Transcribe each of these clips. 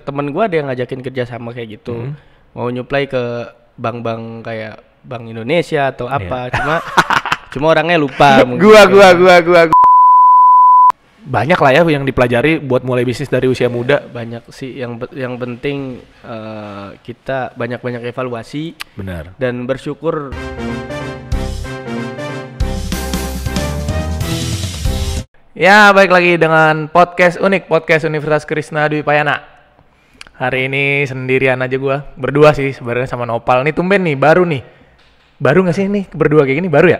temen gue ada yang ngajakin kerja sama kayak gitu. Mau nyuplai ke bank-bank kayak Bank Indonesia atau apa. Cuma orangnya lupa mungkin. Gua. Banyak lah ya yang dipelajari buat mulai bisnis dari usia muda. Banyak sih, yang penting kita banyak-banyak evaluasi. Benar. Dan bersyukur. Ya, balik lagi dengan podcast unik, podcast Universitas Krishna Dwi Payana. Hari ini sendirian aja gua, berdua sih sebenarnya sama Nopal. Nih tumben nih, baru nih. Baru nggak sih nih berdua kayak gini, baru ya?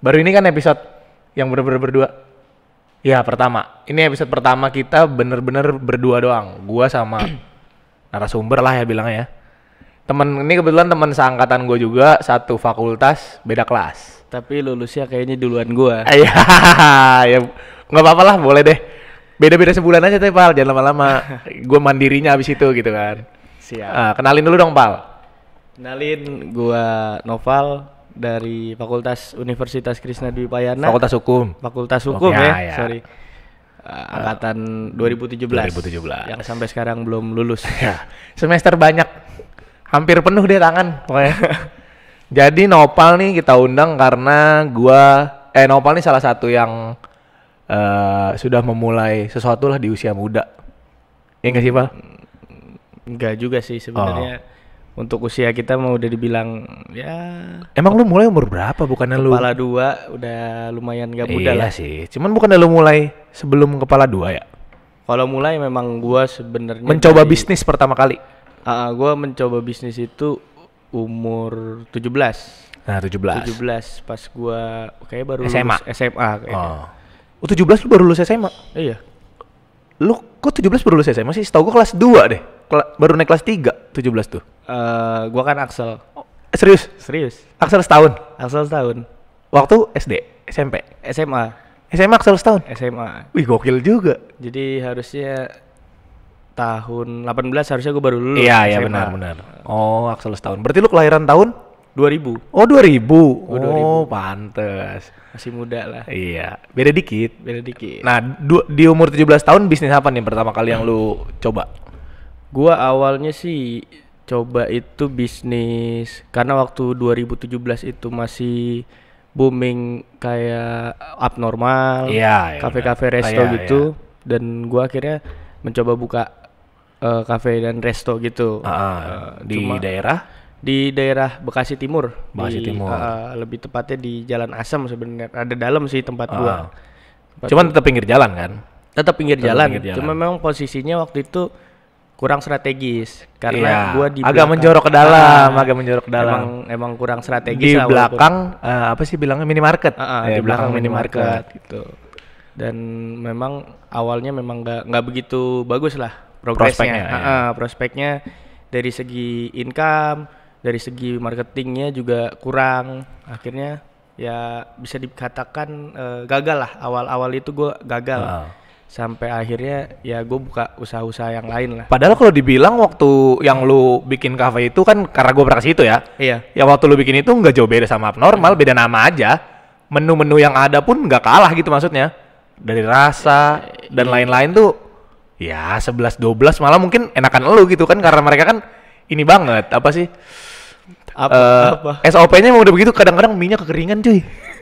Baru ini kan episode yang bener-bener berdua. Ya, pertama. Ini episode pertama kita bener-bener berdua doang. Gua sama narasumber lah ya bilangnya ya. Ini kebetulan teman seangkatan gue juga, satu fakultas, beda kelas. Tapi lulusnya kayaknya duluan gua. Iya, ya nggak apa-apa lah, boleh deh. Beda-beda sebulan aja tapi Pal, jangan lama-lama. Gue mandirinya abis itu gitu kan. Siap. Kenalin dulu dong Pal. Kenalin, gua Noval dari Fakultas Universitas Krishna Dwi Payana. Fakultas Hukum. Fakultas Hukum ya. Sorry. Angkatan 2017. Yang sampai sekarang belum lulus. Ya, semester banyak. Hampir penuh deh tangan pokoknya. Jadi Nopal nih kita undang karena Nopal nih salah satu yang sudah memulai sesuatu lah di usia muda. Iya nggak sih Pal? Enggak juga sih sebenarnya. Untuk usia kita mau udah dibilang ya. Emang lu mulai umur berapa? Bukannya lu kepala dua udah lumayan gak muda lah. Iya sih. Cuman bukannya lu mulai sebelum kepala dua ya? Kalau mulai memang gua sebenarnya mencoba bisnis pertama kali. Gua mencoba bisnis itu umur 17. Nah, 17 pas gua kayak baru SMA. lulus SMA kayaknya. 17 lu baru lulus SMA? Iya. Lu kok 17 baru lulus SMA sih? Setahu gua kelas 2 deh. Baru naik kelas 3 17 tuh. Gua kan Axel. Serius? Axel setahun? Axel setahun. Waktu SD? SMP? SMA Axel setahun? SMA. Wih, gokil juga. Jadi harusnya tahun 18 harusnya gua baru lulus. Iya benar. Oh, Axel setahun. Berarti lu kelahiran tahun 2000. Oh, 2000. Oh, 2000. Pantes. Masih muda lah. Iya, beda dikit. Nah, di umur 17 tahun bisnis apa nih pertama kali yang lu coba? Gua awalnya sih coba itu bisnis karena waktu 2017 itu masih booming kayak abnormal, kafe-kafe resto gitu. Dan gua akhirnya mencoba buka kafe dan resto gitu. Di daerah Bekasi Timur. Lebih tepatnya di Jalan Asem sebenarnya. Ada dalam sih tempat gua. Cuman tetap pinggir jalan kan? Tetap pinggir jalan. Cuma memang posisinya waktu itu kurang strategis karena gua di agak menjorok ke dalam. Emang kurang strategis di belakang apa sih bilangnya minimarket. Di belakang minimarket gitu. Dan memang awalnya memang nggak begitu bagus lah progresnya. Prospeknya dari segi income, dari segi marketingnya juga kurang. Akhirnya ya bisa dikatakan gagal lah. Awal-awal itu gue gagal. Sampai akhirnya ya gue buka usaha-usaha yang lain lah. Padahal kalau dibilang waktu yang lu bikin kafe itu kan karena gue pernah ke situ ya. Iya. Ya waktu lu bikin itu nggak jauh beda sama abnormal, beda nama aja. Menu-menu yang ada pun nggak kalah gitu maksudnya. Dari rasa dan lain-lain tuh ya 11-12 malah mungkin enakan lu gitu kan karena mereka kan ini banget apa sih? Apa? SOP-nya udah begitu, kadang-kadang minyak kekeringan cuy.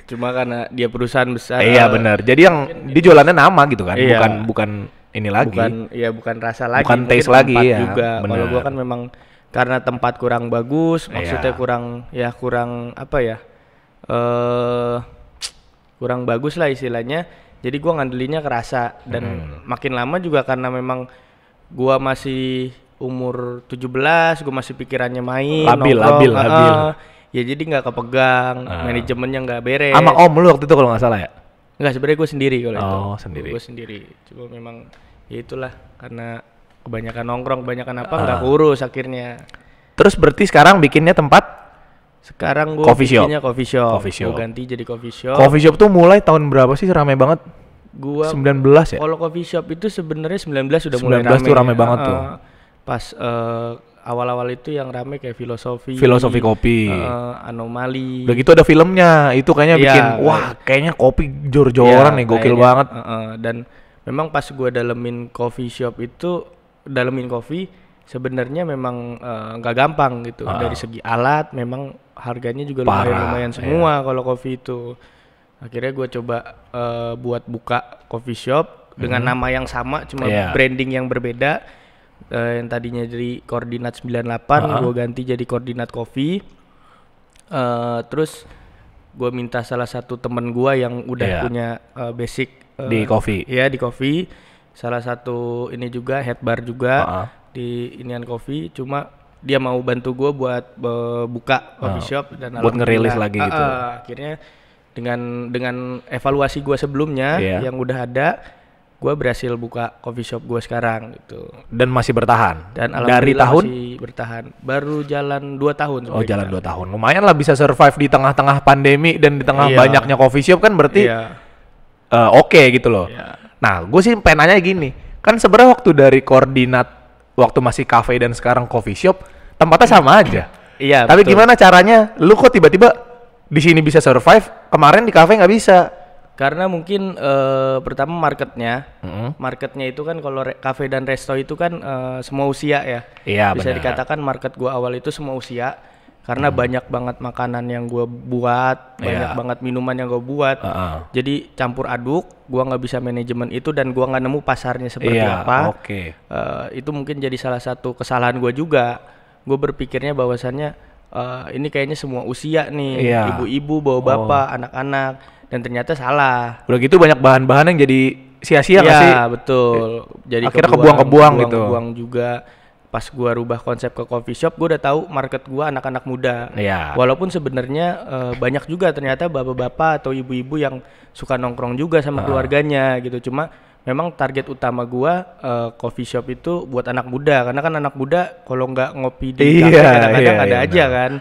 Cuma karena dia perusahaan besar. Iya benar. Jadi yang dijualannya nama gitu kan, bukan ini lagi. Bukan rasa lagi. Bukan taste lagi ya. Juga. Kalau gua kan memang karena tempat kurang bagus, maksudnya kurang kurang bagus lah istilahnya. Jadi gua ngandelinnya ke rasa dan makin lama juga karena memang gua masih umur 17, gue masih pikirannya main, labil. Ya jadi nggak kepegang, manajemennya nggak beres. Sama om lu waktu itu kalau nggak salah ya? Nggak, sebenarnya gue sendiri kalau itu. Sendiri. Gue sendiri. Cuma memang ya itulah karena kebanyakan nongkrong, kebanyakan apa nggak kurus akhirnya. Terus berarti sekarang bikinnya tempat? Sekarang gue bikinnya coffee shop. Gue ganti jadi coffee shop. Coffee shop tuh mulai tahun berapa sih ramai banget? Gua 19 ya? Kalau coffee shop itu sebenarnya 19 sudah mulai 19 tuh ramai banget tuh. Pas awal-awal itu yang rame kayak filosofi kopi, anomali. Udah gitu ada filmnya, itu kayaknya bikin kayaknya kopi jor-joran nih, gokil banget. Dan memang pas gue dalemin coffee shop itu dalemin kopi sebenarnya memang nggak gampang gitu. Dari segi alat memang harganya juga lumayan semua kalau kopi itu. Akhirnya gue coba buat buka coffee shop dengan nama yang sama, cuma branding yang berbeda. Yang tadinya dari Koordinat 98, gue ganti jadi Koordinat Coffee. Terus gue minta salah satu temen gue yang udah punya basic di coffee. Iya, di coffee. Salah satu ini juga head bar juga di inian coffee. Cuma dia mau bantu gue buat buka coffee shop dan buat ngerilis lagi gitu. Akhirnya dengan evaluasi gue sebelumnya yang udah ada, gue berhasil buka coffee shop gue sekarang gitu. Dan masih bertahan. Dan dari tahun masih bertahan. Baru jalan 2 tahun. Oh, jalan 2 tahun. Lumayan lah bisa survive di tengah-tengah pandemi dan di tengah banyaknya coffee shop kan berarti oke gitu loh. Nah, gue sih pengen nanya gini. Kan sebenarnya waktu dari Koordinat waktu masih cafe dan sekarang coffee shop, tempatnya sama aja. Iya. Tapi betul. gimana caranya? Lu kok tiba-tiba di sini bisa survive, kemarin di cafe nggak bisa? Karena mungkin pertama marketnya itu kan kalau cafe dan resto itu kan semua usia ya. Iya, bisa benar. dikatakan market gua awal itu semua usia. Karena banyak banget makanan yang gua buat, banyak banget minuman yang gua buat. Jadi campur aduk, gua nggak bisa manajemen itu dan gua nggak nemu pasarnya seperti apa. Itu mungkin jadi salah satu kesalahan gua juga. Gua berpikirnya bahwasannya ini kayaknya semua usia nih, ibu-ibu, bapak-bapak, anak-anak. Dan ternyata salah. Udah gitu banyak bahan-bahan yang jadi sia-sia nggak sih? Iya betul. Jadi akhirnya kebuang gitu. Kebuang juga. Pas gua rubah konsep ke coffee shop, gua udah tahu market gua anak-anak muda. Walaupun sebenarnya banyak juga ternyata bapak-bapak atau ibu-ibu yang suka nongkrong juga sama keluarganya gitu. Cuma memang target utama gua coffee shop itu buat anak muda, karena kan anak muda kalau nggak ngopi di kafe kadang-kadang ada aja kan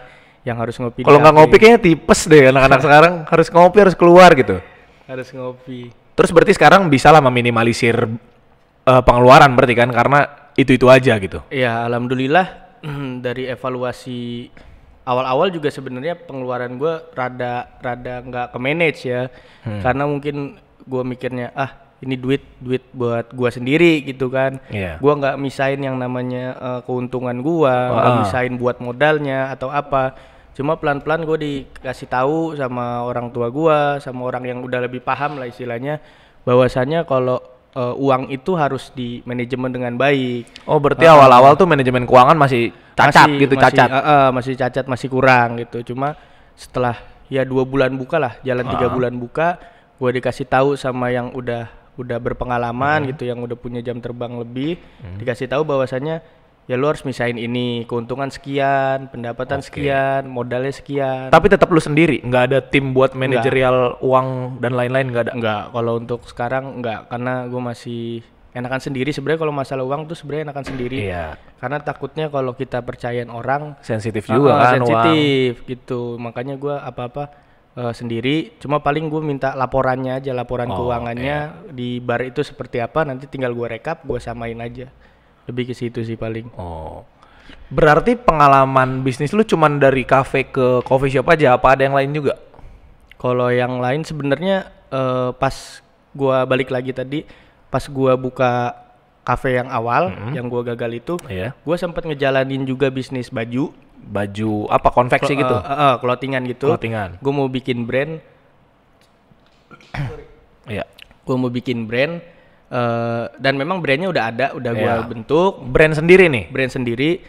yang harus ngopi. Kalau nggak ngopi kayaknya tipes deh anak-anak sekarang, harus ngopi, harus keluar gitu. Harus ngopi. Terus berarti sekarang bisa lah meminimalisir pengeluaran berarti kan, karena itu aja gitu. Iya, alhamdulillah dari evaluasi awal-awal juga sebenarnya pengeluaran gue rada nggak ke manage ya. Karena mungkin gue mikirnya ini duit buat gue sendiri gitu kan. Gue nggak misain yang namanya keuntungan gue, nggak misain buat modalnya atau apa. Cuma pelan-pelan gue dikasih tahu sama orang tua gue, sama orang yang udah lebih paham lah istilahnya, bahwasannya kalau uang itu harus di manajemen dengan baik. Oh, berarti awal-awal tuh manajemen keuangan masih cacat. Masih cacat, masih kurang gitu. Cuma setelah ya 2 bulan buka lah, jalan 3 bulan buka, gue dikasih tahu sama yang udah berpengalaman gitu, yang udah punya jam terbang lebih, dikasih tahu bahwasannya ya lu harus misahin ini, keuntungan sekian, pendapatan sekian, modalnya sekian. Tapi tetap lu sendiri, nggak ada tim buat manajerial uang dan lain-lain, nggak ada? Nggak, kalau untuk sekarang nggak, karena gue masih enakan sendiri. Sebenarnya kalau masalah uang tuh sebenarnya enakan sendiri. Karena takutnya kalau kita percayain orang, sensitif juga kan, sensitif gitu. Makanya gue apa-apa sendiri. Cuma paling gue minta laporannya aja, laporan keuangannya di bar itu seperti apa, nanti tinggal gue rekap, gue samain aja. Lebih ke situ sih paling. Berarti pengalaman bisnis lu cuman dari cafe ke coffee shop aja, apa ada yang lain juga? Kalau yang lain sebenarnya pas gua balik lagi tadi, pas gua buka cafe yang awal, yang gua gagal itu, gua sempat ngejalanin juga bisnis baju apa, konveksi gitu? Clothingan gitu. Gua mau bikin brand. Gua mau bikin brand. Dan memang brandnya udah ada, udah gua bentuk. Brand sendiri nih? Brand sendiri,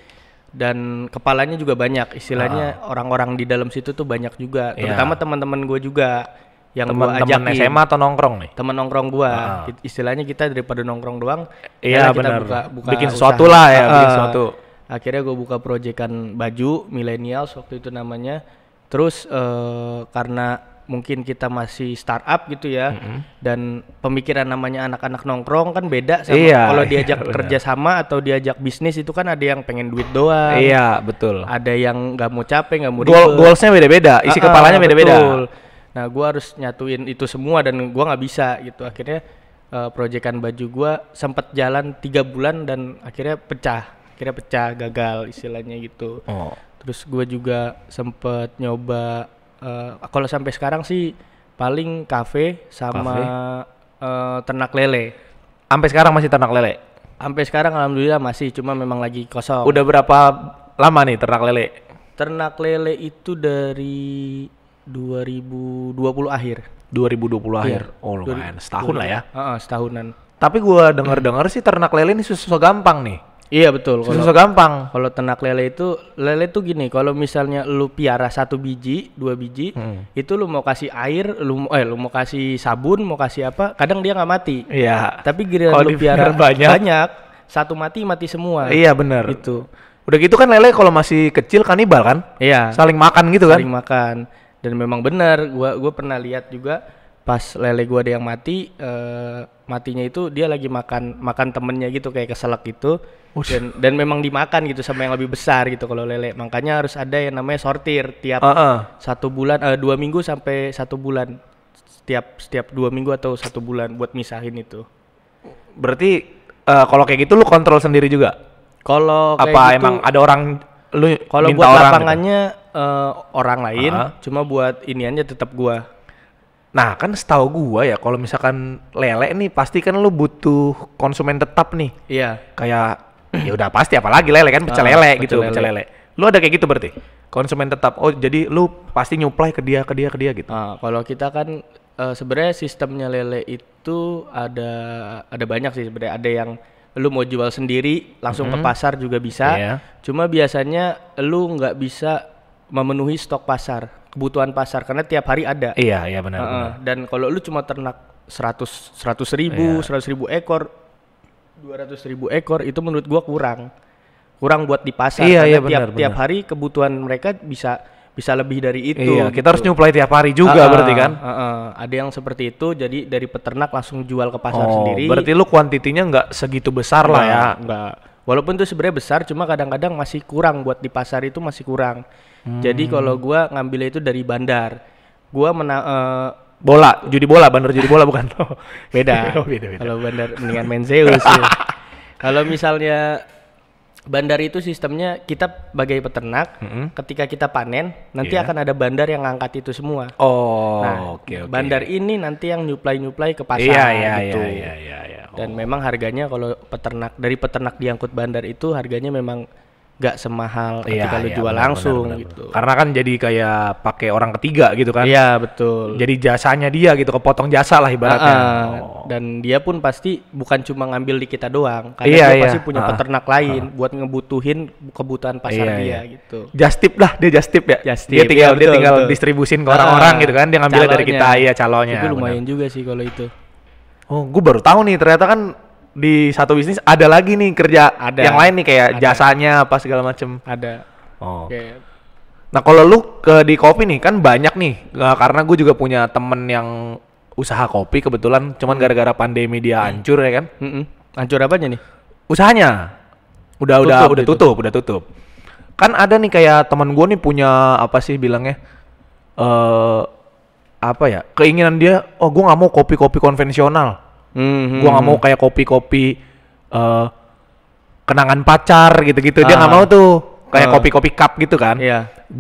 dan kepalanya juga banyak. Istilahnya orang-orang di dalam situ tuh banyak juga, terutama teman-teman gua juga yang gua ajakin. Teman SMA atau nongkrong nih? Teman nongkrong gua. Istilahnya kita daripada nongkrong doang, benar. Kita buka bikin sesuatu lah ya, bikin sesuatu. Akhirnya gua buka proyekan baju millennials waktu itu namanya. Terus karena mungkin kita masih startup gitu ya, dan pemikiran namanya anak-anak nongkrong kan beda sama kalau diajak kerja sama atau diajak bisnis, itu kan ada yang pengen duit doang. Betul. Ada yang nggak mau capek, nggak mau ribet. Goalsnya beda-beda, isi kepalanya beda-beda. Nah, gue harus nyatuin itu semua dan gue nggak bisa gitu. Akhirnya proyekan baju gue sempat jalan 3 bulan dan akhirnya pecah, gagal istilahnya gitu. Terus gue juga sempet nyoba. Kalau sampai sekarang sih paling kafe sama ternak lele. Sampai sekarang masih ternak lele? Sampai sekarang alhamdulillah masih, cuma memang lagi kosong. Udah berapa lama nih ternak lele? Ternak lele itu dari 2020 akhir. 2020 akhir. Iya. Oh lumayan, setahun lah ya. Setahunan. Tapi gua dengar-dengar sih ternak lele ini susah gampang nih. Iya betul. Susah gampang. Kalau ternak lele tuh gini, kalau misalnya lu piara 1 biji, 2 biji, itu lu mau kasih air, lu mau kasih sabun, mau kasih apa, kadang dia nggak mati. Iya. Tapi giliran lu piara banyak, satu mati semua. Iya benar. Itu. Udah gitu kan lele kalau masih kecil kanibal kan? Iya. Saling makan gitu kan? Saling makan. Dan memang benar, gua pernah lihat juga pas lele gua ada yang mati, matinya itu dia lagi makan temennya gitu kayak keselak gitu. Dan memang dimakan gitu sama yang lebih besar gitu kalau lele. Makanya harus ada yang namanya sortir tiap 1 bulan, 2 minggu sampai 1 bulan. Setiap 2 minggu atau 1 bulan buat misahin itu. Berarti kalau kayak gitu lu kontrol sendiri juga? Kalau apa gitu, emang ada orang lu kalau minta buat orang lapangannya gitu? Orang lain, cuma buat iniannya tetap gua. Nah kan setahu gua ya kalau misalkan lele nih pasti kan lu butuh konsumen tetap nih. Iya. Kayak ya udah pasti apalagi lele kan pecel lele gitu, pecel lele. Lu ada kayak gitu berarti? Konsumen tetap. Oh, jadi lu pasti nyuplai ke dia gitu. Kalau kita kan sebenarnya sistemnya lele itu ada banyak sih sebenarnya. Ada yang lu mau jual sendiri langsung ke pasar juga bisa. Yeah. Cuma biasanya lu nggak bisa memenuhi stok pasar, kebutuhan pasar karena tiap hari ada. Iya benar. Dan kalau lu cuma ternak 100 ribu ekor, 200 ribu ekor itu menurut gua kurang buat di pasar. Karena tiap hari kebutuhan mereka bisa lebih dari itu. Iya, kita harus nyuplai tiap hari juga berarti kan? Ada yang seperti itu, jadi dari peternak langsung jual ke pasar sendiri. Berarti lu kuantitinya nggak segitu besar lah ya? Enggak. Walaupun itu sebenarnya besar, cuma kadang-kadang masih kurang buat di pasar itu masih kurang. Jadi kalau gua ngambilnya itu dari bandar, gua judi bola bukan? Beda. Beda. Kalau bandar mendingan main Zeus. Ya. Kalau misalnya bandar itu sistemnya kita sebagai peternak, ketika kita panen nanti akan ada bandar yang ngangkat itu semua. Oke. Bandar ini nanti yang nyuplai ke pasar gitu. Iya. Dan memang harganya kalau dari peternak diangkut bandar itu harganya memang gak semahal ketika lu jual langsung gitu. Karena kan jadi kayak pakai orang ketiga gitu kan? Iya betul. Jadi jasanya dia gitu, kepotong jasa lah ibaratnya. Dan dia pun pasti bukan cuma ngambil di kita doang, karena dia pasti punya peternak lain buat ngebutuhin kebutuhan pasar dia gitu. Just tip lah, dia just tip ya. Dia tinggal distribusin ke orang-orang gitu kan, dia ngambilnya dari kita, calonnya. Itu lumayan juga sih kalau itu. Oh, gue baru tahu nih ternyata kan di satu bisnis ada lagi nih yang lain nih kayak jasanya apa segala macem. Ada. Okay. Nah kalau lu di kopi nih kan banyak nih, karena gue juga punya temen yang usaha kopi kebetulan, cuman gara-gara pandemi dia hancur ya kan? Hancur apanya nih? Usahanya udah tutup. Kan ada nih kayak teman gue nih punya apa sih bilangnya? Keinginan dia, gue nggak mau kopi-kopi konvensional. Gua nggak mau kayak kopi-kopi kenangan pacar gitu-gitu. Dia nggak mau tuh kayak kopi-kopi cup gitu kan.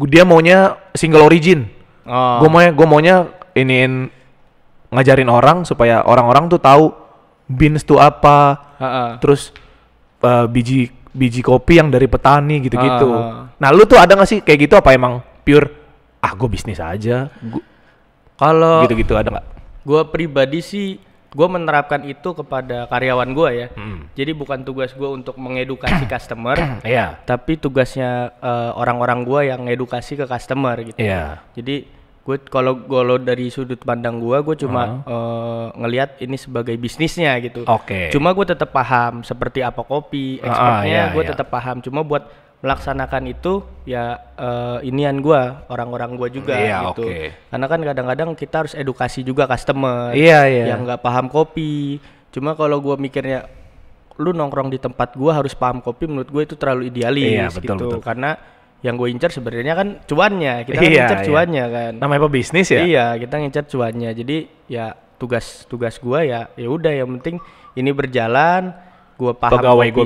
Dia maunya single origin. Gua maunya ngajarin orang supaya orang-orang tuh tahu beans tuh apa. Terus biji kopi yang dari petani gitu-gitu. Nah lu tuh ada nggak sih kayak gitu, apa emang pure gue bisnis aja? Kalau gitu-gitu ada nggak? Gua pribadi sih gue menerapkan itu kepada karyawan gue ya. Jadi bukan tugas gue untuk mengedukasi customer, tapi tugasnya orang-orang gue yang ngedukasi ke customer gitu. Jadi gue kalau dari sudut pandang gue cuma ngelihat ini sebagai bisnisnya gitu. Cuma gue tetap paham seperti apa kopi, expertnya gue tetap paham. Cuma buat melaksanakan itu ya inian gua, orang-orang gua juga gitu. Karena kan kadang-kadang kita harus edukasi juga customer yang nggak paham kopi. Cuma kalau gua mikirnya lu nongkrong di tempat gua harus paham kopi, menurut gua itu terlalu idealis betul. Karena yang gue incar sebenarnya kan cuannya, kita kan incar cuannya kan. Namanya bisnis ya? Iya, kita ngincar cuannya. Jadi ya tugas gua ya udah yang penting ini berjalan. Gue paham pegawai gue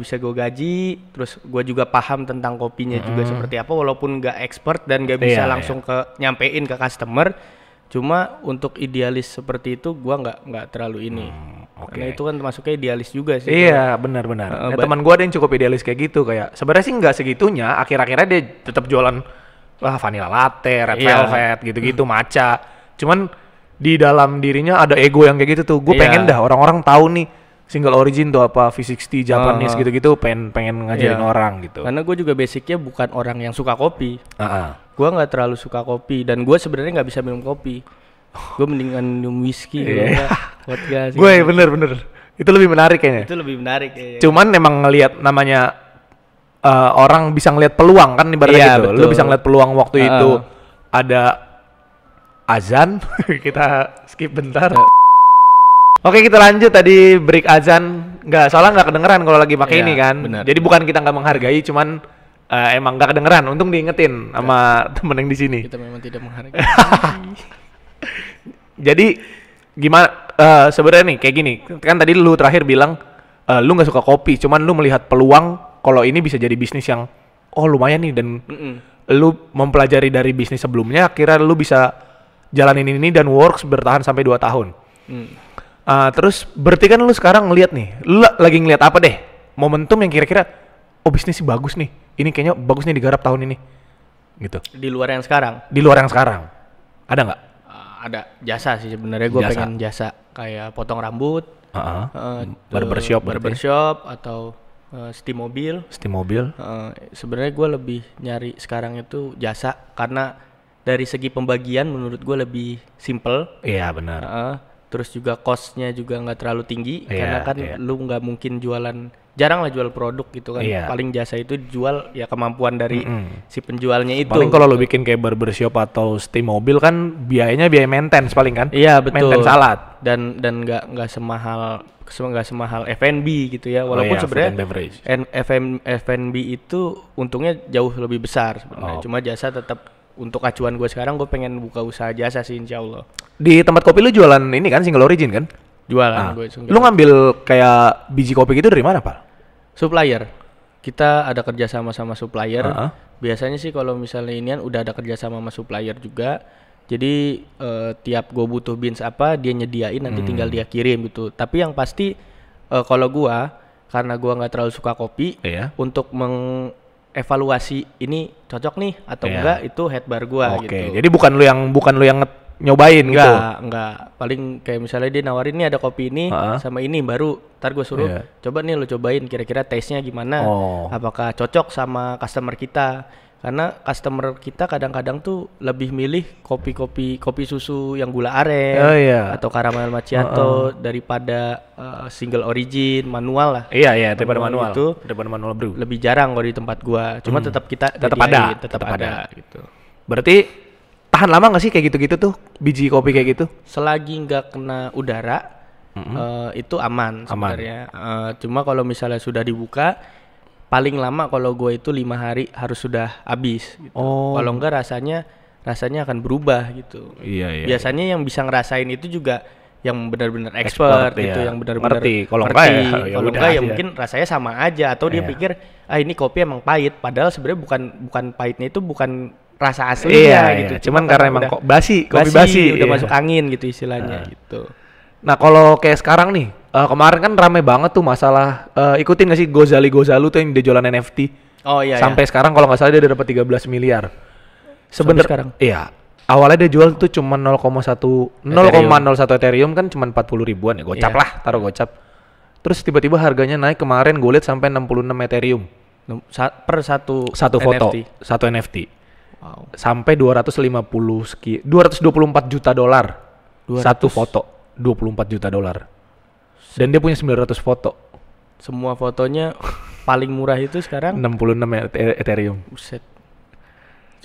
bisa gue gaji, terus gue juga paham tentang kopinya juga seperti apa, walaupun nggak expert dan nggak bisa langsung nyampein ke customer, Cuma untuk idealis seperti itu gua nggak terlalu ini. Karena itu kan termasuknya idealis juga sih. Iya, benar-benar. Teman gua ada yang cukup idealis kayak gitu, kayak sebenarnya sih nggak segitunya. Akhir-akhirnya dia tetap jualan vanilla latte, red velvet, gitu-gitu, matcha. Cuman di dalam dirinya ada ego yang kayak gitu tuh. Gue pengen dah orang-orang tahu nih single origin tuh apa, V60 Japanese gitu-gitu, pengen ngajarin orang gitu. Karena gue juga basicnya bukan orang yang suka kopi. Gue nggak terlalu suka kopi dan gue sebenarnya nggak bisa minum kopi. Gue mendingan minum whisky, vodka. Gue bener-bener itu lebih menarik kayaknya. Itu lebih menarik kayaknya. Cuman emang ngelihat namanya orang bisa ngelihat peluang kan ibaratnya gitu. Lu bisa ngelihat peluang waktu itu ada azan. Kita skip bentar. Oke, kita lanjut. Tadi break azan. Soalnya nggak kedengeran kalau lagi pakai ini kan. Bener. Jadi bukan kita nggak menghargai, cuman emang nggak kedengeran. Untung diingetin sama temen yang di sini. Kita memang tidak menghargai. Jadi gimana sebenarnya nih kayak gini. Kan tadi lu terakhir bilang lu nggak suka kopi, cuman lu melihat peluang kalau ini bisa jadi bisnis yang lumayan nih, dan lu mempelajari dari bisnis sebelumnya, akhirnya lu bisa jalanin ini dan works bertahan sampai 2 tahun. Terus berarti kan lu sekarang ngelihat nih, lu lagi ngelihat apa deh? Momentum yang kira-kira bisnis sih bagus nih. Ini kayaknya bagus nih digarap tahun ini. Gitu. Di luar yang sekarang. Ada nggak? Ada jasa sih sebenarnya. Gue pengen jasa kayak potong rambut, barbershop atau steam mobil. Sebenarnya gue lebih nyari sekarang itu jasa karena dari segi pembagian menurut gue lebih simple. Iya benar. Terus juga cost-nya juga nggak terlalu tinggi karena kan lu nggak mungkin jarang lah jual produk gitu kan. Paling jasa itu jual ya kemampuan dari si penjualnya itu. Paling kalau lu bikin kayak barbershop atau steam mobil kan biayanya biaya maintenance paling kan. Iya betul. Maintenance alat. Dan nggak semahal F&B gitu ya. Walaupun sebenarnya F&B itu untungnya jauh lebih besar sebenarnya. Cuma jasa tetap untuk acuan gue sekarang, gue pengen buka usaha jasa sih insya Allah. Di tempat kopi lu jualan ini kan single origin kan? Jualan gue. Lu ngambil kayak biji kopi gitu dari mana Pak? Supplier. Kita ada kerjasama sama supplier. Biasanya sih kalau misalnya inian udah ada kerjasama sama supplier juga. Jadi tiap gue butuh beans apa dia nyediain, nanti tinggal dia kirim gitu. Tapi yang pasti kalau karena gue nggak terlalu suka kopi, untuk evaluasi ini cocok nih atau enggak itu headbar gua gitu. Jadi bukan lu yang nyobain gitu. Enggak. Paling kayak misalnya dia nawarin nih ada kopi ini sama ini baru ntar gua suruh coba nih lu cobain kira-kira taste-nya gimana. Apakah cocok sama customer kita. Karena customer kita kadang-kadang tuh lebih milih kopi susu yang gula aren atau caramel macchiato daripada single origin manual lah. Iya daripada manual. Itu daripada manual brew. Lebih jarang kalau di tempat gua. Cuma tetap ada gitu. Berarti tahan lama nggak sih kayak gitu-gitu tuh biji kopi kayak gitu? Selagi nggak kena udara itu aman sebenarnya. Cuma kalau misalnya sudah dibuka paling lama kalau gue itu 5 hari harus sudah habis gitu. Kalau enggak rasanya akan berubah gitu. Iya. Biasanya yang bisa ngerasain itu juga yang benar-benar expert gitu, yang benar-benar ngerti. Kalau enggak ya mungkin rasanya sama aja atau dia pikir ini kopi emang pahit padahal sebenarnya bukan pahitnya itu bukan rasa aslinya gitu. Cuman karena emang kopi basi udah masuk angin gitu istilahnya gitu. Nah kalau kayak sekarang nih, kemarin kan rame banget tuh masalah, ikutin gak sih Gozali tuh yang dia jualan NFT? Sampai sekarang kalau nggak salah dia udah dapat 13 miliar. Sekarang? Iya. Awalnya dia jual tuh cuma 0,01 Ethereum kan cuma 40 ribuan ya, gocap lah, taruh gocap. Terus tiba-tiba harganya naik kemarin gue lihat sampai 66 Ethereum. Per satu foto, NFT. Satu NFT. Wow. Sampai 224 juta dolar. Satu foto. 24 juta dolar. Dan dia punya 900 foto. Semua fotonya paling murah itu sekarang 66 Ethereum. Buset.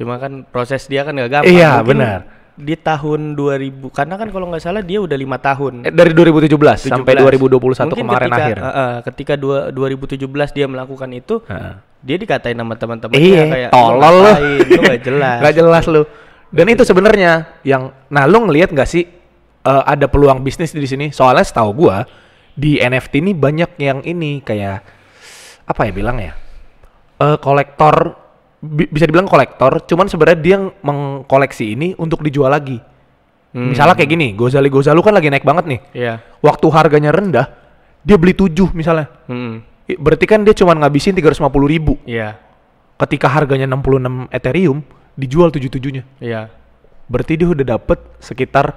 Cuma kan proses dia kan gak gampang. Iya benar. Di tahun 2000 karena kan kalau nggak salah dia udah 5 tahun. Dari 2017 sampai 2021 mungkin kemarin akhir. Ketika 2017 dia melakukan itu, dia dikatain sama teman-temannya kayak tolol lu gak jelas. Gak jelas lu. Dan itu sebenarnya yang lu ngelihat nggak sih ada peluang bisnis di sini? Soalnya setahu gua di NFT ini banyak yang ini kayak apa ya bilang ya? Kolektor, bisa dibilang kolektor, cuman sebenarnya dia mengkoleksi ini untuk dijual lagi. Misalnya kayak gini, Gozali kan lagi naik banget nih. Iya. Waktu harganya rendah, dia beli 7 misalnya. Berarti kan dia cuma ngabisin 350.000. Iya. Ketika harganya 66 Ethereum, dijual 77-nya. Iya. Berarti dia udah dapet sekitar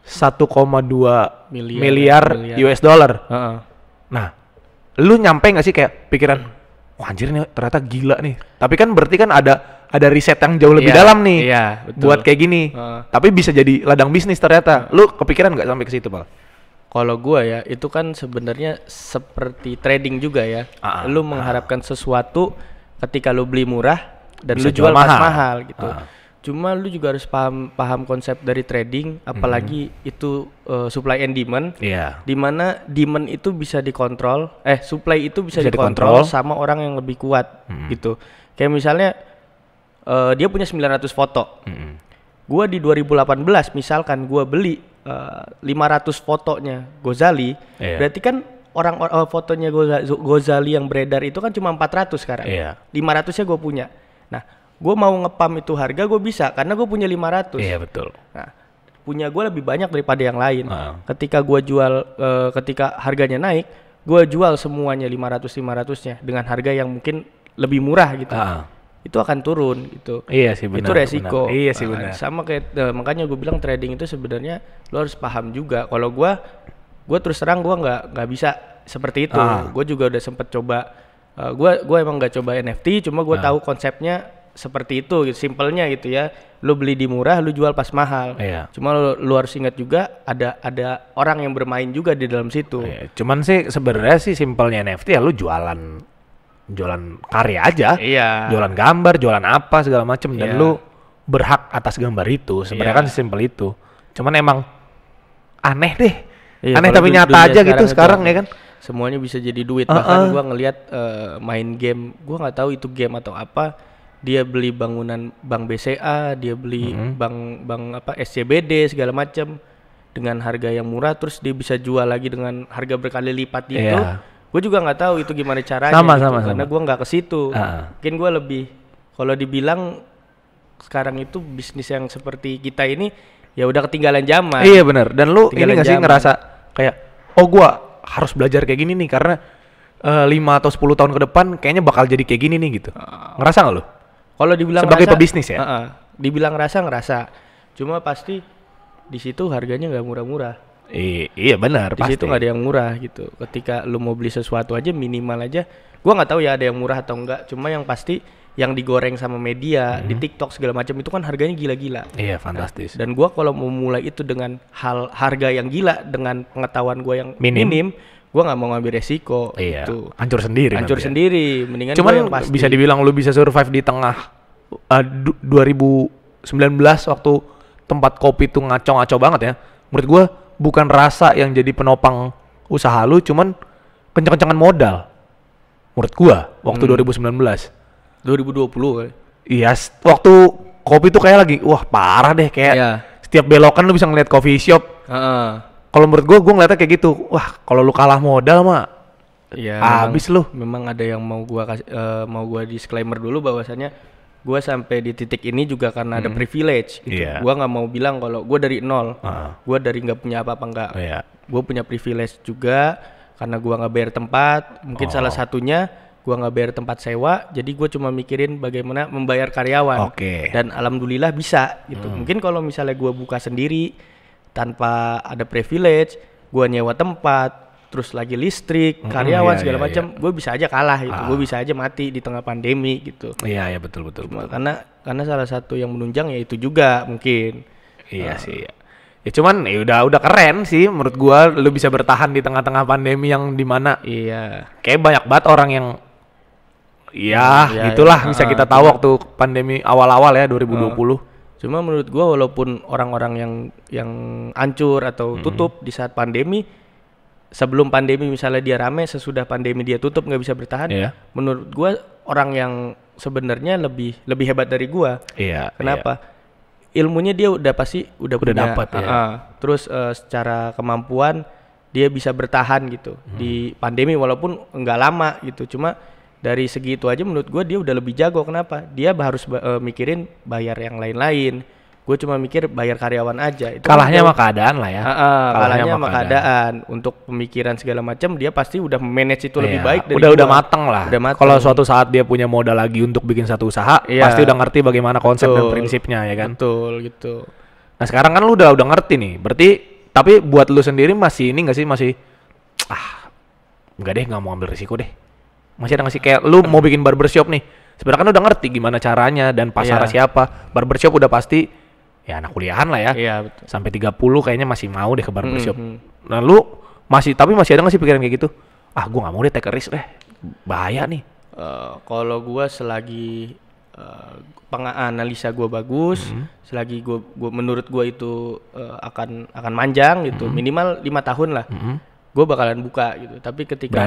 1,2 miliar US dollar. Nah, lu nyampe nggak sih kayak pikiran, wah anjir nih ternyata gila nih. Tapi kan berarti kan ada riset yang jauh lebih dalam nih buat kayak gini. Tapi bisa jadi ladang bisnis ternyata. Lu kepikiran nggak sampai ke situ, Pak? Kalau gua ya, itu kan sebenarnya seperti trading juga ya. Lu mengharapkan sesuatu ketika lu beli murah dan bisa lu jual mahal. pas mahal gitu. Cuma lu juga harus paham konsep dari trading, apalagi itu supply and demand. Di mana demand itu bisa dikontrol, supply itu bisa dikontrol sama orang yang lebih kuat gitu. Kayak misalnya dia punya 900 foto. Gua di 2018 misalkan gua beli 500 fotonya Gozali, berarti kan fotonya Gozali yang beredar itu kan cuma 400 sekarang. 500-nya gue punya. Nah, gue mau ngepam itu harga gue bisa karena gue punya 500. Iya betul. Nah, punya gue lebih banyak daripada yang lain. Ketika gue jual, ketika harganya naik, gue jual semuanya 500-500-nya dengan harga yang mungkin lebih murah gitu. Itu akan turun gitu. Iya sih benar. Itu resiko. Benar. Iya sih benar. Sama kayak makanya gue bilang trading itu sebenarnya lo harus paham juga. Kalau gue terus terang gue nggak bisa seperti itu. Gue juga udah sempet coba. Gue emang nggak coba NFT, cuma gue tahu konsepnya seperti itu, gitu, simpelnya gitu ya. Lo beli di murah, lo jual pas mahal. Cuma lo harus ingat juga ada orang yang bermain juga di dalam situ. Cuman sih sebenarnya sih simpelnya NFT ya lo jualan karya aja, jualan gambar, jualan apa segala macem, dan lu berhak atas gambar itu. Sebenarnya kan simpel itu. Cuman emang aneh deh, aneh tapi nyata aja gitu sekarang ya kan. Semuanya bisa jadi duit. Bahkan gua ngelihat main game, gua nggak tahu itu game atau apa. Dia beli bangunan bank BCA, dia beli bank apa SCBD segala macam dengan harga yang murah, terus dia bisa jual lagi dengan harga berkali lipat gitu. Gue juga nggak tahu itu gimana caranya karena gue nggak ke situ. Mungkin gue lebih, kalau dibilang sekarang itu bisnis yang seperti kita ini ya udah ketinggalan zaman. Iya benar. Dan lu ini nggak sih ngerasa kayak gue harus belajar kayak gini nih karena 5 atau 10 tahun ke depan kayaknya bakal jadi kayak gini nih gitu. Ngerasa nggak lu? Kalau dibilang sebagai pebisnis ya? Dibilang ngerasa. Cuma pasti di situ harganya nggak murah-murah. Iya benar, di situ nggak ada yang murah gitu. Ketika lu mau beli sesuatu aja minimal aja, gua nggak tahu ya ada yang murah atau enggak. Cuma yang pasti yang digoreng sama media di TikTok segala macam itu kan harganya gila-gila. Iya fantastis. Dan gua kalau mau mulai itu dengan harga yang gila dengan pengetahuan gua yang minim, gua nggak mau ngambil resiko. Gitu. Hancur sendiri. Mendingan cuman yang pasti. Bisa dibilang lu bisa survive di tengah 2019 waktu tempat kopi itu ngaco-ngaco banget ya. Menurut gua bukan rasa yang jadi penopang usaha lu, cuman kenceng-kencengan modal. Menurut gua waktu 2020 kali. Iya, waktu kopi tuh kayak lagi wah parah deh kayak setiap belokan lu bisa ngeliat coffee shop. Kalau menurut gua ngeliatnya kayak gitu. Wah, kalau lu kalah modal mah habis lu. Memang ada yang mau gua disclaimer dulu bahwasannya gue sampai di titik ini juga karena ada privilege gitu. Gue nggak mau bilang kalau gue dari nol, gue dari nggak punya apa-apa enggak. Gue punya privilege juga karena gue nggak bayar tempat. Mungkin salah satunya gue nggak bayar tempat sewa, jadi gue cuma mikirin bagaimana membayar karyawan. Dan alhamdulillah bisa gitu. Mungkin kalau misalnya gue buka sendiri tanpa ada privilege, gue nyewa tempat, terus lagi listrik, karyawan segala macam, gue bisa aja kalah gitu. Gue bisa aja mati di tengah pandemi gitu. Iya betul. Karena salah satu yang menunjang ya itu juga mungkin. Iya sih. Ya cuman ya udah keren sih menurut gua lu bisa bertahan di tengah-tengah pandemi yang dimana kayak banyak banget orang yang gitulah bisa kita tahu waktu pandemi awal-awal ya 2020. Cuma menurut gua walaupun orang-orang yang hancur atau tutup di saat pandemi, sebelum pandemi misalnya dia rame, sesudah pandemi dia tutup nggak bisa bertahan. Menurut gua orang yang sebenarnya lebih hebat dari gua. Kenapa? Ilmunya dia udah punya, dapat terus secara kemampuan dia bisa bertahan gitu di pandemi walaupun nggak lama gitu. Cuma dari segi itu aja menurut gua dia udah lebih jago. Kenapa? Dia harus mikirin bayar yang lain-lain, Gue cuma mikir bayar karyawan aja. Itu kalahnya sama keadaan lah ya. Kalahnya sama keadaan. Untuk pemikiran segala macam dia pasti udah manage itu lebih baik dari udah mateng lah. Kalau suatu saat dia punya modal lagi untuk bikin satu usaha, pasti udah ngerti bagaimana konsep dan prinsipnya ya kan. Betul gitu. Nah sekarang kan lu udah ngerti nih. Berarti tapi buat lu sendiri masih ini nggak sih, masih enggak deh, nggak mau ambil risiko deh. Masih ada nggak sih kayak lu mau bikin barbershop nih? Sebenarnya kan udah ngerti gimana caranya dan pasarnya siapa. Barbershop udah pasti ya anak kuliahan lah ya. Iya betul. Sampai 30 kayaknya masih mau deh ke barbershop. Nah lu masih ada nggak sih pikiran kayak gitu? Gue nggak mau deh take a risk deh. Bahaya nih. Kalau gue selagi penganalisa gue bagus, selagi gue menurut gue itu akan manjang gitu, minimal 5 tahun lah. Gue bakalan buka gitu. Tapi ketika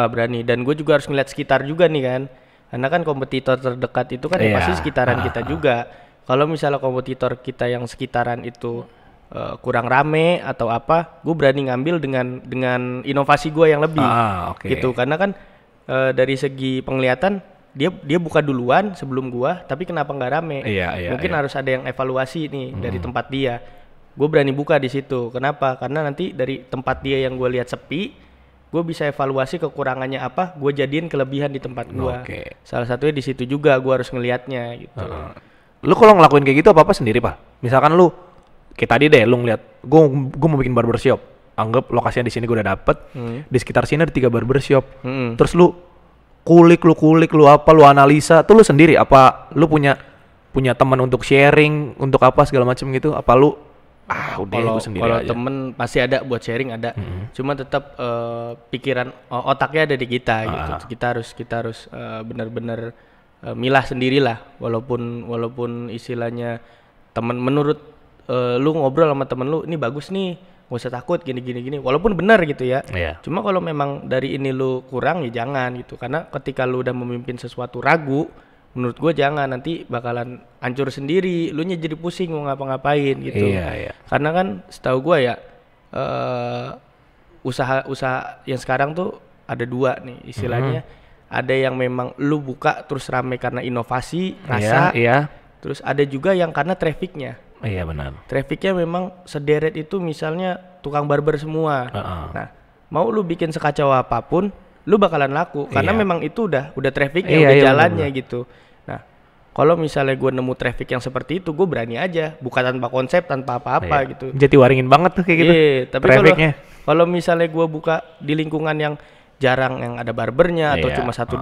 berani dan gue juga harus ngeliat sekitar juga nih kan. Karena kan kompetitor terdekat itu kan pasti sekitaran kita juga. Kalau misalnya kompetitor kita yang sekitaran itu kurang rame atau apa, gue berani ngambil dengan inovasi gue yang lebih, gitu. Karena kan dari segi penglihatan dia buka duluan sebelum gue, tapi kenapa nggak rame? Mungkin harus ada yang evaluasi nih dari tempat dia. Gue berani buka di situ. Kenapa? Karena nanti dari tempat dia yang gue lihat sepi, gue bisa evaluasi kekurangannya apa, gue jadiin kelebihan di tempat gue. Salah satunya di situ juga gue harus ngelihatnya gitu. Lu kalau ngelakuin kayak gitu apa sendiri Pak? Misalkan lu kayak tadi deh lu ngeliat gue mau bikin barbershop, anggap lokasinya di sini gue udah dapet, di sekitar sini ada 3 barbershop, terus lu kulik lu analisa tuh lu sendiri, apa lu punya teman untuk sharing untuk apa segala macam gitu, apa lu udah sendiri kalau aja? Temen pasti ada buat sharing, ada. Cuma tetap pikiran otaknya ada di kita gitu. Kita harus benar-benar milah sendirilah, walaupun istilahnya temen menurut lu ngobrol sama temen lu ini bagus nih, gak usah takut gini walaupun benar gitu ya. Cuma kalau memang dari ini lu kurang ya jangan gitu, karena ketika lu udah memimpin sesuatu ragu, menurut gue jangan, nanti bakalan hancur sendiri, lu nya jadi pusing mau ngapa-ngapain gitu. Karena kan setahu gue ya usaha yang sekarang tuh ada 2 nih istilahnya. Ada yang memang lu buka terus rame karena inovasi, rasa. Terus ada juga yang karena trafficnya. Iya benar. Trafficnya memang sederet itu, misalnya tukang barber semua. Nah, mau lu bikin sekacau apapun, lu bakalan laku karena memang itu udah trafficnya, udah jalannya gitu. Nah, kalau misalnya gue nemu traffic yang seperti itu, gue berani aja, buka tanpa konsep, tanpa apa-apa gitu. Jadi waringin banget tuh kayak gitu. Tapi kalau misalnya gue buka di lingkungan yang jarang yang ada barbernya atau cuma 1-2,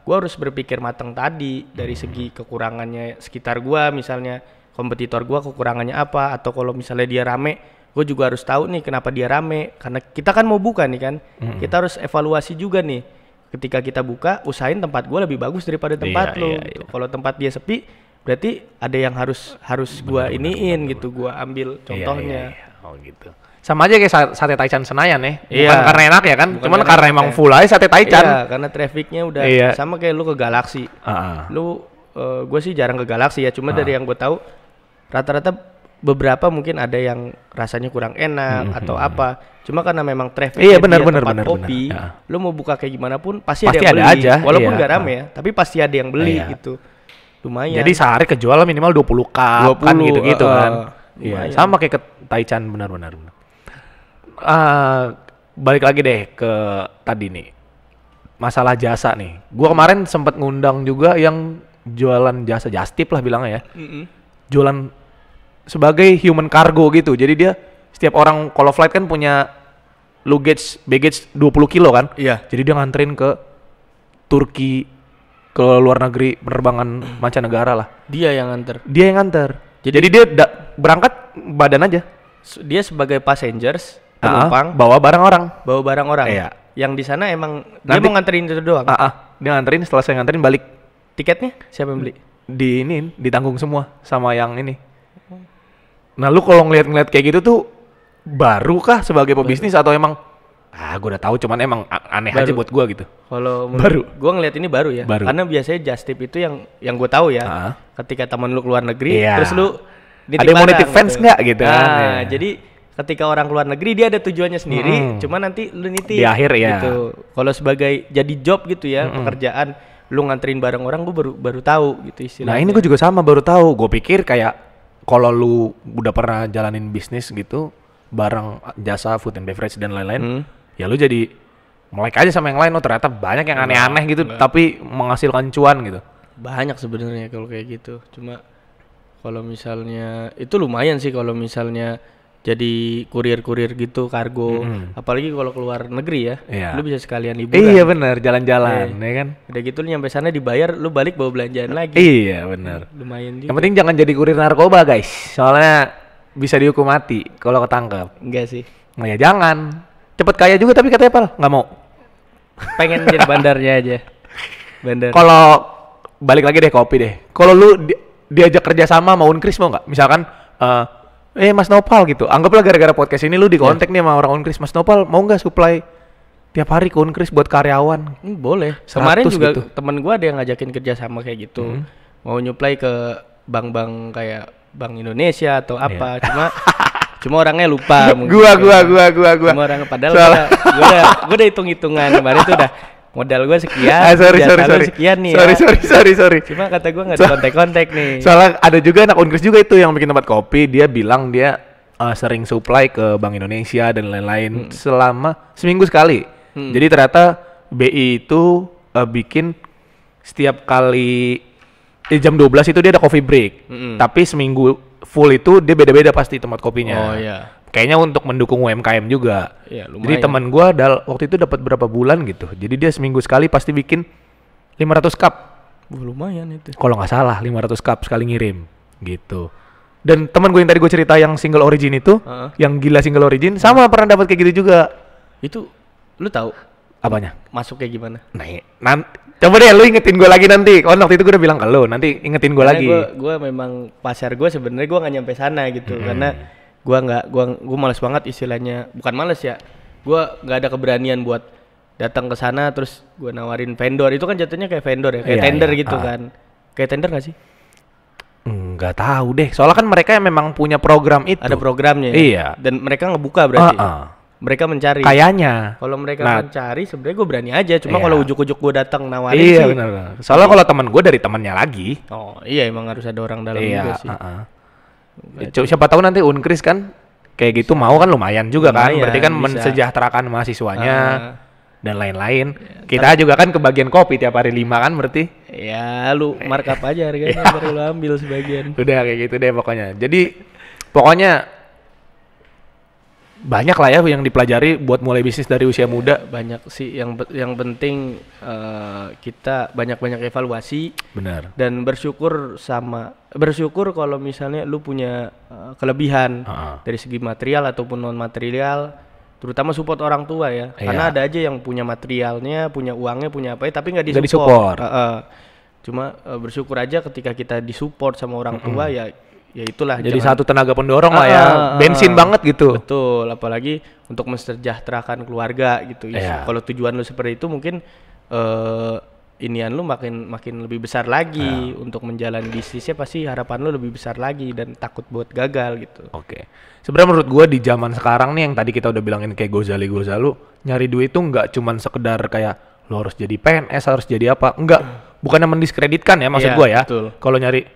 gue harus berpikir matang tadi dari segi kekurangannya sekitar gue, misalnya kompetitor gue kekurangannya apa, atau kalau misalnya dia rame, gue juga harus tahu nih kenapa dia rame, karena kita kan mau buka nih kan, kita harus evaluasi juga nih. Ketika kita buka, usahain tempat gue lebih bagus daripada tempat lo. Kalau tempat dia sepi, berarti ada yang harus gue iniin gitu, gue ambil contohnya. Oh gitu. Sama aja kayak sate Taichan Senayan ya. Bukan karena enak ya kan, cuman karena emang full aja sate Taichan. Karena trafficnya udah sama kayak lu ke Galaxy. Gue sih jarang ke Galaxy ya, cuma dari yang gue tahu rata-rata beberapa mungkin ada yang rasanya kurang enak atau apa. Cuma karena memang traffic tempat kopi, lu mau buka kayak gimana pun pasti ada yang beli. Aja. Walaupun gak rame ya, tapi pasti ada yang beli gitu. Lumayan. Jadi sehari kejual minimal 20 cup kan gitu-gitu kan. Sama kayak ke Taichan, benar-benar. Balik lagi deh ke tadi nih, masalah jasa nih. Gua kemarin sempat ngundang juga yang jualan jasa Justip lah bilangnya ya. Jualan sebagai human cargo gitu. Jadi dia setiap orang kalau flight kan punya baggage 20 kilo kan. Jadi dia nganterin ke Turki, ke luar negeri, penerbangan mancanegara lah. Dia yang nganter. Jadi dia berangkat badan aja. Dia sebagai passengers, penumpang, bawa barang orang. Yang di sana emang dia mau nganterin itu doang. Dia nganterin, setelah saya nganterin balik. Tiketnya siapa yang beli? Ditanggung semua sama yang ini. Nah, lu kalau ngeliat kayak gitu tuh baru kah sebagai pebisnis atau emang gue udah tahu, cuman emang aneh aja buat gue gitu. Kalau gue ngeliat ini baru ya. Karena biasanya Justip itu yang gue tahu ya. Ketika temen lu keluar negeri, terus lu ada yang mau nitip fans nggak gitu. Jadi ketika orang keluar negeri dia ada tujuannya sendiri, cuma nanti lu nitip di akhir gitu. Kalau sebagai jadi job gitu ya, pekerjaan lu nganterin barang orang, gue baru tahu gitu istilahnya. Nah ini gue juga sama baru tahu. Gue pikir kayak kalau lu udah pernah jalanin bisnis gitu, barang, jasa, food and beverage dan lain-lain, ya lu jadi melek aja sama yang lain. Oh ternyata banyak yang aneh-aneh gitu, tapi menghasilkan cuan gitu. Banyak sebenarnya kalau kayak gitu. Cuma kalau misalnya itu lumayan sih kalau misalnya jadi kurir-kurir gitu, kargo. Apalagi kalau keluar negeri ya, lu bisa sekalian liburan. Iya benar, jalan-jalan, ya kan. Udah gitu lu nyampe sana dibayar, lu balik bawa belanjaan lagi. Iya benar. Lumayan juga. Yang penting jangan jadi kurir narkoba guys, soalnya bisa dihukum mati kalau ketangkep. Enggak sih. Nah ya jangan. Cepet kaya juga tapi katanya Pal nggak mau. Pengen jadi bandarnya aja. Bandar. Kalau balik lagi deh kopi deh. Kalau lu diajak kerja sama Unkris mau nggak? Misalkan Mas Nopal gitu. Anggaplah gara-gara podcast ini lu dikontak nih sama orang Unkris. Mas Nopal mau nggak supply tiap hari ke Unkris buat karyawan? Boleh. Kemarin juga gitu. Temen gua ada yang ngajakin kerja sama kayak gitu. Mau nyuplai ke bank-bank kayak Bank Indonesia atau apa. Cuma orangnya lupa. Gua. Cuma orangnya padahal gua udah hitung-hitungan kemarin tuh udah modal gue sekian, sorry. sekian nih. Sorry. Cuma kata gue nggak ada kontak nih. Soalnya ada juga anak Unkris juga itu yang bikin tempat kopi. Dia bilang dia sering supply ke Bank Indonesia dan lain-lain selama seminggu sekali. Jadi ternyata BI itu bikin setiap kali jam 12 itu dia ada coffee break. Tapi seminggu full itu dia beda-beda pasti tempat kopinya. Oh iya. Kayaknya untuk mendukung UMKM juga. Ya, jadi teman gue waktu itu dapat berapa bulan gitu. Jadi dia seminggu sekali pasti bikin 500 cup. Lumayan itu. Kalau nggak salah 500 cup sekali ngirim gitu. Dan teman gue yang tadi gue cerita yang single origin itu, yang gila single origin, sama pernah dapat kayak gitu juga. Itu lu tahu apanya? Masuk kayak gimana? Coba deh lu ingetin gue lagi nanti. Kalau waktu itu gue udah bilang ke lu, nanti ingetin gue lagi. Gue memang pasar gue sebenarnya gue nggak nyampe sana gitu karena gue malas banget istilahnya, bukan malas ya, gue nggak ada keberanian buat datang ke sana terus gue nawarin vendor. Itu kan jatuhnya kayak vendor ya, kayak tender gitu kan. Kayak tender nggak sih? Nggak tahu deh, soalnya kan mereka yang memang punya program itu. Ada programnya ya? Iya. Dan mereka ngebuka berarti. Mereka mencari. Kayaknya. Kalau mereka mencari sebenarnya gue berani aja. Cuma kalau ujuk-ujuk gue datang nawarin sih. Iya benar. Soalnya kalau teman gue dari temannya lagi. Oh iya, emang harus ada orang dalam juga sih. Siapa tahu nanti Unkris kan kayak gitu mau kan lumayan juga kan. Berarti kan mensejahterakan mahasiswanya dan lain-lain. Kita juga kan kebagian kopi tiap hari 5 kan berarti. Ya lu markup aja harganya baru lu ambil sebagian. Udah kayak gitu deh pokoknya. Jadi pokoknya banyak lah ya yang dipelajari buat mulai bisnis dari usia muda. Banyak sih, yang penting kita banyak-banyak evaluasi. Benar. Dan bersyukur kalau misalnya lu punya kelebihan dari segi material ataupun non material, terutama support orang tua ya. Karena ada aja yang punya materialnya, punya uangnya, punya apa tapi nggak disupport. Cuma bersyukur aja ketika kita disupport sama orang tua ya itulah. Jadi satu tenaga pendorong lah ya, bensin banget gitu. Betul, apalagi untuk mensejahterakan keluarga gitu. Kalau tujuan lu seperti itu mungkin inian lu makin lebih besar lagi untuk menjalani bisnisnya, pasti harapan lu lebih besar lagi dan takut buat gagal gitu. Oke. Sebenarnya menurut gua di zaman sekarang nih yang tadi kita udah bilangin kayak Gozali nyari duit tuh nggak cuman sekedar kayak lo harus jadi PNS, harus jadi apa. Enggak, bukannya mendiskreditkan ya maksud gua ya. Kalau nyari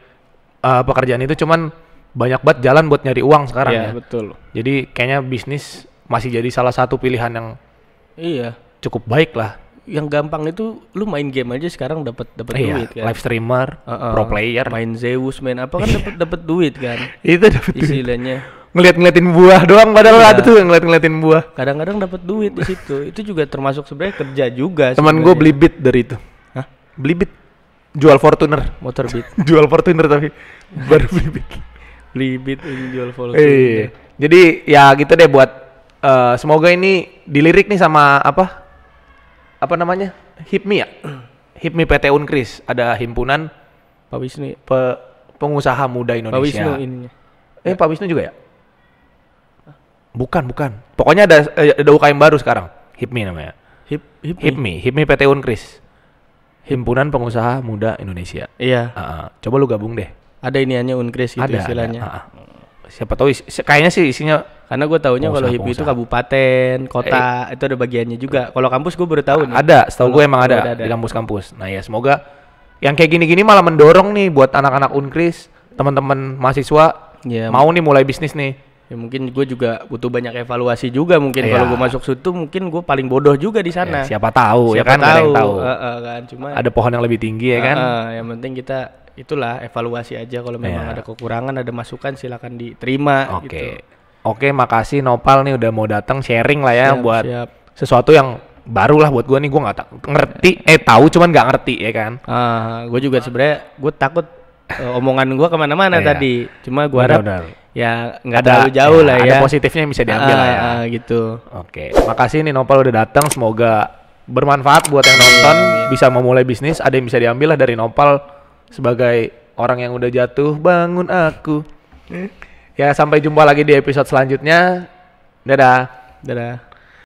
pekerjaan itu cuman banyak banget jalan buat nyari uang sekarang ya. Betul. Jadi kayaknya bisnis masih jadi salah satu pilihan yang cukup baik lah. Yang gampang itu lu main game aja sekarang dapat duit kan. Live streamer, pro player, main Zeus, main apa kan dapat duit kan. Itu dapat istilahnya. Ngeliatin buah doang padahal ada tuh yang ngeliatin buah. Kadang-kadang dapat duit di situ. Itu juga termasuk sebenarnya kerja juga. Teman gue beli Beat dari itu. Hah? Beli Beat. Jual Fortuner. Motor Beat. Jual Fortuner tapi baru beli Beat. Beli Beat ini jual Fortuner. Jadi ya gitu deh buat semoga ini dilirik nih sama apa namanya? HIPMI ya? HIPMI PT Unkris, ada himpunan Pak Wisnu pengusaha muda Indonesia. Pak Wisnu ininya. Pak Wisnu juga ya? Bukan. Pokoknya ada UKM baru sekarang. HIPMI namanya. HIPMI PT Unkris. Himpunan Pengusaha Muda Indonesia. Iya. Coba lu gabung deh. Ada iniannya Unkris gitu istilahnya. Siapa tahu kayaknya sih isinya. Karena gue taunya kalau HIPMI itu kabupaten, kota, itu ada bagiannya juga. Kalau kampus gue baru tahu nih. Ada, setahu gue emang ada di kampus-kampus. Nah ya semoga yang kayak gini-gini malah mendorong nih buat anak-anak Unkris, teman-teman mahasiswa Ya, mau nih mulai bisnis nih. Ya mungkin gue juga butuh banyak evaluasi juga mungkin Iya. kalau gue masuk situ mungkin gue paling bodoh juga di sana. Ya, siapa tahu ya Siapa kan, nggak ada yang tahu. kan cuma Ada pohon yang lebih tinggi ya kan. yang penting kita itulah evaluasi aja kalau memang Iya. ada kekurangan, ada masukan silakan diterima Oke. gitu. Oke, makasih Nopal nih udah mau datang sharing lah ya Siap, buat siap. sesuatu yang baru lah buat gue nih. Gue nggak ngerti, tahu cuman nggak ngerti ya kan. Gue juga sebenarnya gue takut omongan gue kemana-mana Iya. tadi. Cuma gue harap Benar-benar. ya nggak terlalu jauh lah ya. Ada positifnya yang bisa diambil lah ya. Gitu. Oke, makasih nih Nopal udah datang. Semoga bermanfaat buat yang nonton, bisa memulai bisnis. Ada yang bisa diambil lah dari Nopal sebagai orang yang udah jatuh, bangun aku. Ya, sampai jumpa lagi di episode selanjutnya. Dadah. Dadah.